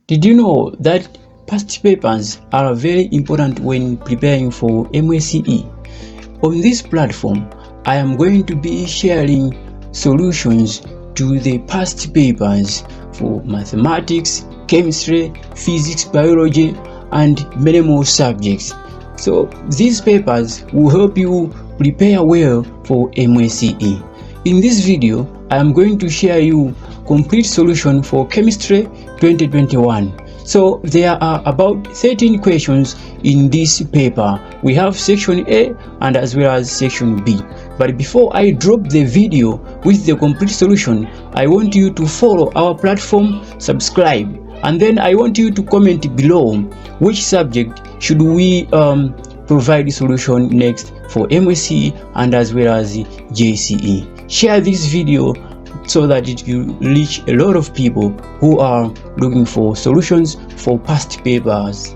Did you know that past papers are very important when preparing for MSCE? On this platform, I am going to be sharing solutions to the past papers for mathematics, chemistry, physics, biology, and many more subjects. So these papers will help you prepare well for MSCE. In this video, I am going to share you complete solution for chemistry 2021. So there are about 13 questions in this paper. We have section A and as well as section B. But before I drop the video with the complete solution, I want you to follow our platform, subscribe, and then I want you to comment below which subject should we provide solution next for MSCE and as well as JCE. Share this video so that it will reach a lot of people who are looking for solutions for past papers.